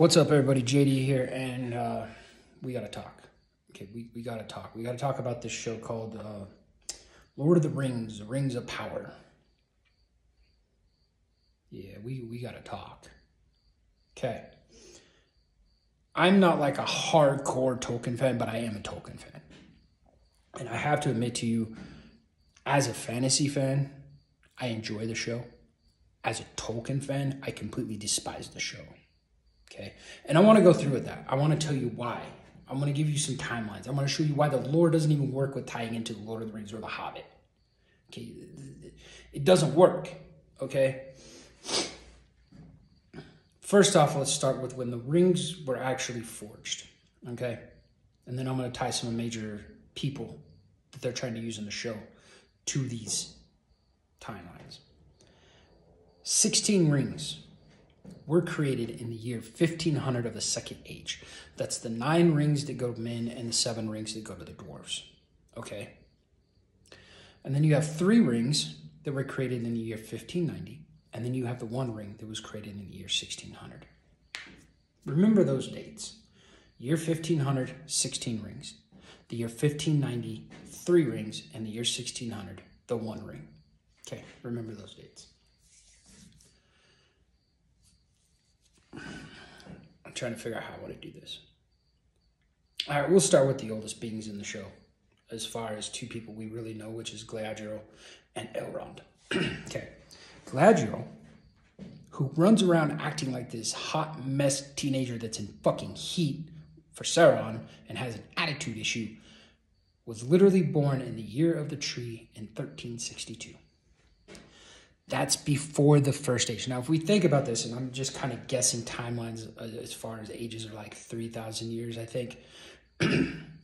What's up, everybody? JD here, and we gotta talk. Okay, we gotta talk. We gotta talk about this show called Lord of the Rings, The Rings of Power. Yeah, we gotta talk. Okay. I'm not like a hardcore Tolkien fan, but I am a Tolkien fan. And I have to admit to you, as a fantasy fan, I enjoy the show. As a Tolkien fan, I completely despise the show. Okay, and I want to go through with that. I want to tell you why. I'm going to give you some timelines. I'm going to show you why the lore doesn't even work with tying into the Lord of the Rings or the Hobbit. Okay, it doesn't work. Okay. First off, let's start with when the rings were actually forged. Okay, and then I'm going to tie some major people that they're trying to use in the show to these timelines. 16 rings were created in the year 1500 of the Second Age. That's the 9 rings that go to men and the 7 rings that go to the dwarves. Okay. And then you have 3 rings that were created in the year 1590. And then you have the 1 ring that was created in the year 1600. Remember those dates. Year 1500, 16 rings. The year 1590, 3 rings. And the year 1600, the 1 ring. Okay, remember those dates. I'm trying to figure out how I want to do this. All right, we'll start with the oldest beings in the show, as far as 2 people we really know, which is Galadriel and Elrond. Okay, Galadriel, who runs around acting like this hot mess teenager that's in fucking heat for Sauron and has an attitude issue, was literally born in the year of the tree in 1362. That's before the first age. Now, if we think about this, and I'm just kind of guessing timelines as far as ages are like 3,000 years, I think.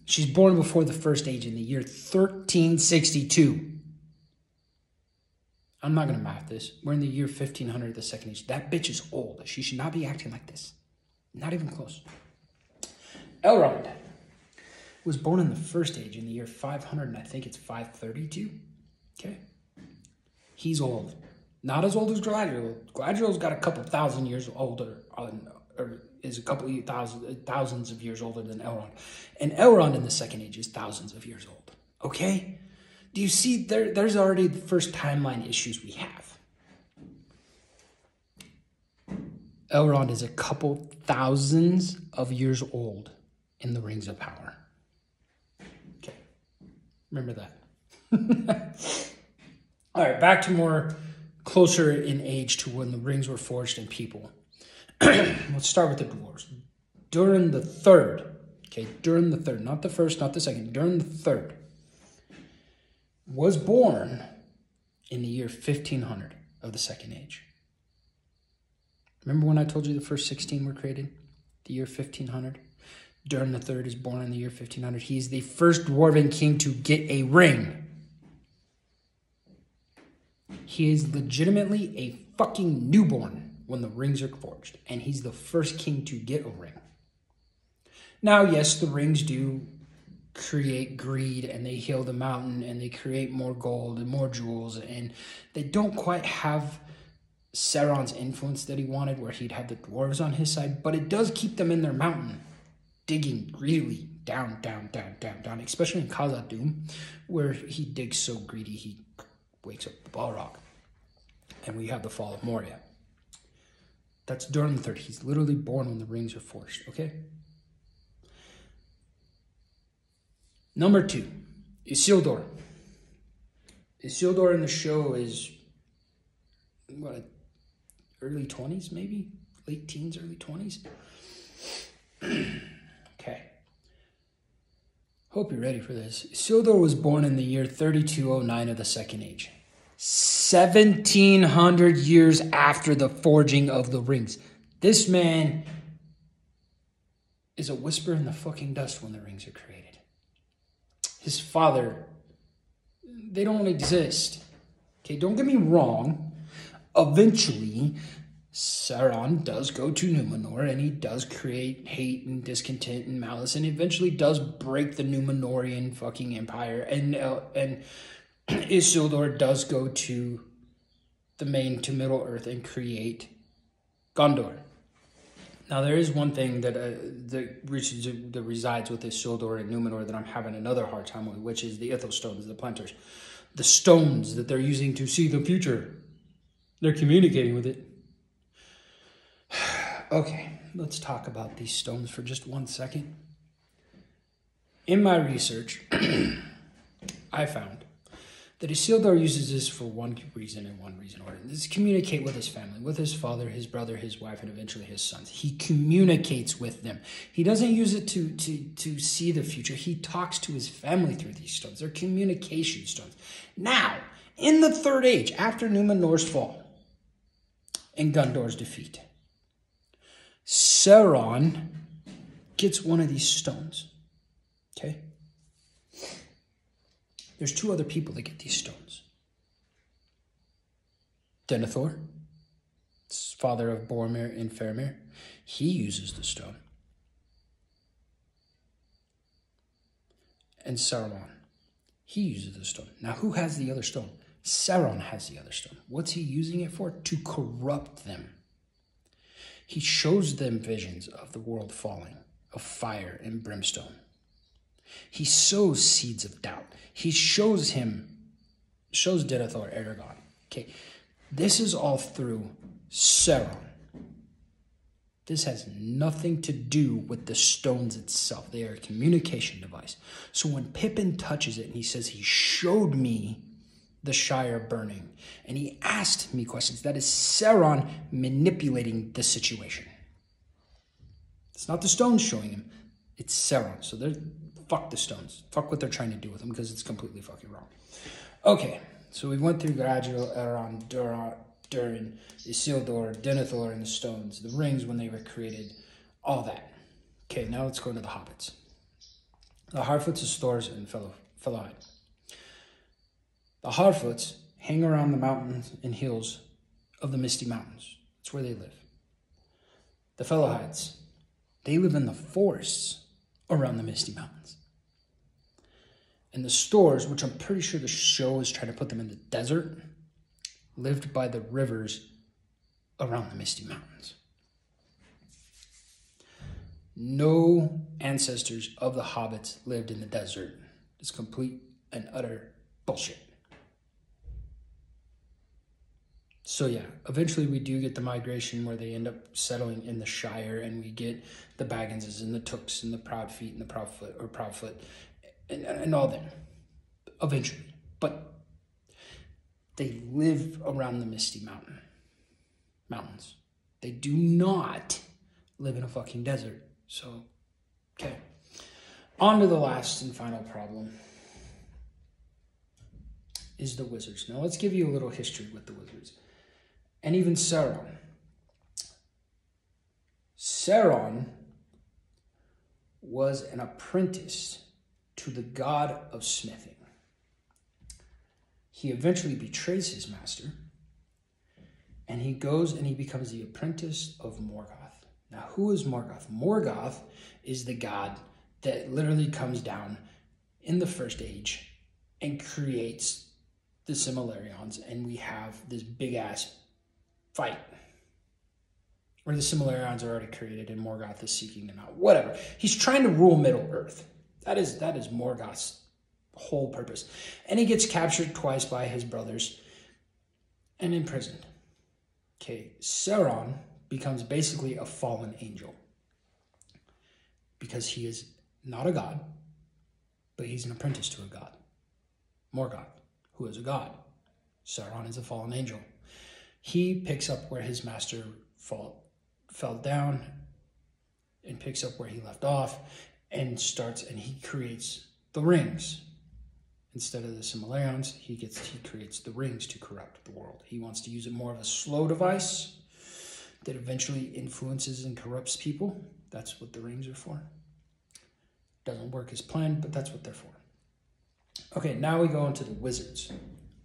She's born before the first age in the year 1362. I'm not going to math this. We're in the year 1500 of the Second Age. That bitch is old. She should not be acting like this. Not even close. Elrond was born in the first age in the year 500, and I think it's 532. Okay. He's old. Not as old as Galadriel. Galadriel's got a couple thousand years older, or is a couple thousands of years older than Elrond. And Elrond in the Second Age is thousands of years old. Okay? Do you see, there's already the first timeline issues we have. Elrond is a couple thousands of years old in the Rings of Power. Okay. Remember that. All right, back to more closer in age to when the rings were forged in people. Let's start with the dwarves. Durin the Third, okay, Durin the Third, not the first, not the second, Durin the Third, was born in the year 1500 of the Second Age. Remember when I told you the first 16 were created? The year 1500? Durin the Third is born in the year 1500. He's the first dwarven king to get a ring. He is legitimately a fucking newborn when the rings are forged. And he's the first king to get a ring. Now, yes, the rings do create greed and they heal the mountain and they create more gold and more jewels. And they don't quite have Sauron's influence that he wanted where he'd have the dwarves on his side. But it does keep them in their mountain, digging greedily down, down, down, down, down. Especially in Khazad-dûm, where he digs so greedy he wakes up the Balrog. And we have the fall of Moria. That's Durin the Third. He's literally born when the rings are forged, okay? Number 2, Isildur. Isildur in the show is, what, early 20s maybe? Late teens, early 20s? Okay. Hope you're ready for this. Isildur was born in the year 3209 of the Second Age. 1700 years after the forging of the rings. This man is a whisper in the fucking dust when the rings are created. His father, they don't exist. Okay, don't get me wrong. Eventually, Sauron does go to Numenor and he does create hate and discontent and malice and eventually does break the Numenorian fucking empire and Isildur does go to Middle Earth and create Gondor. Now, there is one thing that resides with Isildur and Numenor that I'm having another hard time with, which is the Ithel stones, the planters. The stones that they're using to see the future. They're communicating with it. Okay, let's talk about these stones for just 1 second. In my research, I found that Isildur uses this for one reason and one reason only. This is communicate with his family, with his father, his brother, his wife, and eventually his sons. He communicates with them. He doesn't use it to see the future. He talks to his family through these stones. They're communication stones. Now, in the Third Age, after Numenor's fall and Gondor's defeat, Sauron gets one of these stones. Okay? There's 2 other people that get these stones. Denethor, father of Boromir and Faramir, he uses the stone. And Saruman, he uses the stone. Now, who has the other stone? Sauron has the other stone. What's he using it for? To corrupt them. He shows them visions of the world falling, of fire and brimstone. He sows seeds of doubt. He shows Denethor Aragorn. Okay, this is all through Sauron. This has nothing to do with the stones itself. They are a communication device. So when Pippin touches it and he says, he showed me the Shire burning, and he asked me questions, that is Sauron manipulating the situation. It's not the stones showing him. It's Sauron. So fuck the stones. Fuck what they're trying to do with them, because it's completely fucking wrong. Okay, so we went through Galadriel, Elrond, Durin, Isildur, Denethor, and the stones, the rings when they were created, all that. Okay, now let's go into the hobbits. The Harfoots, the Stors, and Fellowhide. The Harfoots hang around the mountains and hills of the Misty Mountains. That's where they live. The Fellowhides, they live in the forests around the Misty Mountains. And the Stors, which I'm pretty sure the show is trying to put them in the desert, lived by the rivers around the Misty Mountains. No ancestors of the hobbits lived in the desert. It's complete and utter bullshit. So yeah, eventually we do get the migration where they end up settling in the Shire, and we get the Bagginses and the Tooks and the Proudfeet and the Proudfoot and all them eventually. But they live around the Misty Mountains. They do not live in a fucking desert. So, okay. On to the last and final problem is the wizards. Now let's give you a little history with the wizards. And even Sauron. Sauron was an apprentice to the god of smithing. He eventually betrays his master, and he goes and he becomes the apprentice of Morgoth. Now, who is Morgoth? Morgoth is the god that literally comes down in the First Age and creates the Silmarils, and we have this big-ass fight where the Silmarils are already created and Morgoth is seeking them out. Whatever. He's trying to rule Middle-earth. That is Morgoth's whole purpose. And he gets captured twice by his brothers and imprisoned. Okay, Sauron becomes basically a fallen angel because he is not a god, but he's an apprentice to a god. Morgoth, who is a god. Sauron is a fallen angel. He picks up where his master fell down and picks up where he left off and he creates the rings. Instead of the Silmarils, he creates the rings to corrupt the world. He wants to use it more of a slow device that eventually influences and corrupts people. That's what the rings are for. Doesn't work as planned, but that's what they're for. Okay, now we go into the wizards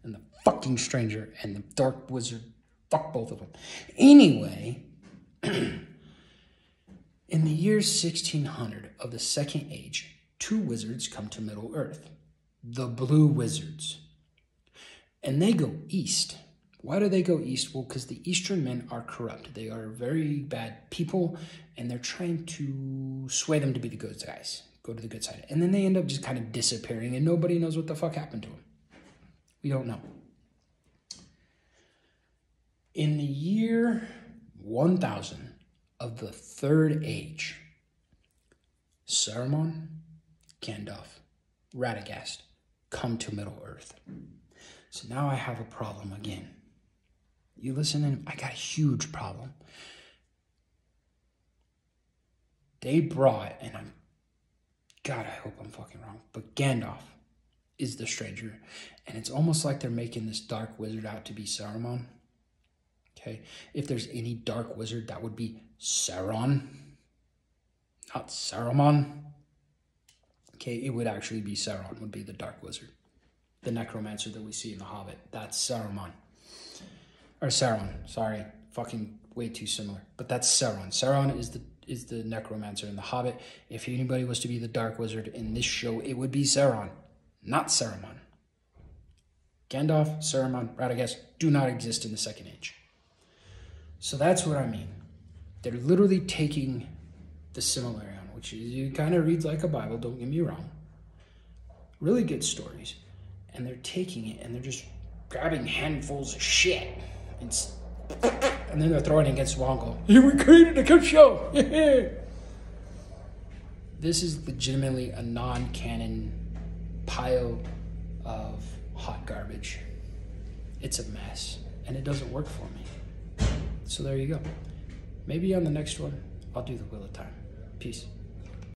and the fucking stranger and the dark wizard. Fuck both of them. Anyway, in the year 1600 of the Second Age, 2 wizards come to Middle-earth. The Blue Wizards. And they go east Why do they go east? Well, because the Eastern men are corrupt. They are very bad people, and they're trying to sway them to be the good guys, go to the good side. And then they end up just kind of disappearing, and nobody knows what the fuck happened to them. We don't know. In the year 1000 of the Third Age, Saruman, Gandalf, Radagast come to Middle-earth. So now I have a problem again. You listen in, I got a huge problem. They brought, and God, I hope I'm fucking wrong, but Gandalf is the stranger. And it's almost like they're making this dark wizard out to be Saruman. Okay, if there's any dark wizard, that would be Sauron, not Saruman. Okay, it would actually be Sauron, would be the dark wizard. The necromancer that we see in The Hobbit, that's Saruman. Or Sauron, sorry, fucking way too similar. But that's Sauron. Sauron is the necromancer in The Hobbit. If anybody was to be the dark wizard in this show, it would be Sauron, not Saruman. Gandalf, Saruman, Radagast do not exist in the Second Age. So that's what I mean. They're literally taking the Silmarillion, which it kind of reads like a Bible, don't get me wrong. Really good stories. And they're taking it and they're just grabbing handfuls of shit. And then they're throwing it against the wall and go, "Here, we created a good show." This is legitimately a non-canon pile of hot garbage. It's a mess. And it doesn't work for me. So there you go. Maybe on the next one, I'll do the Wheel of Time. Peace.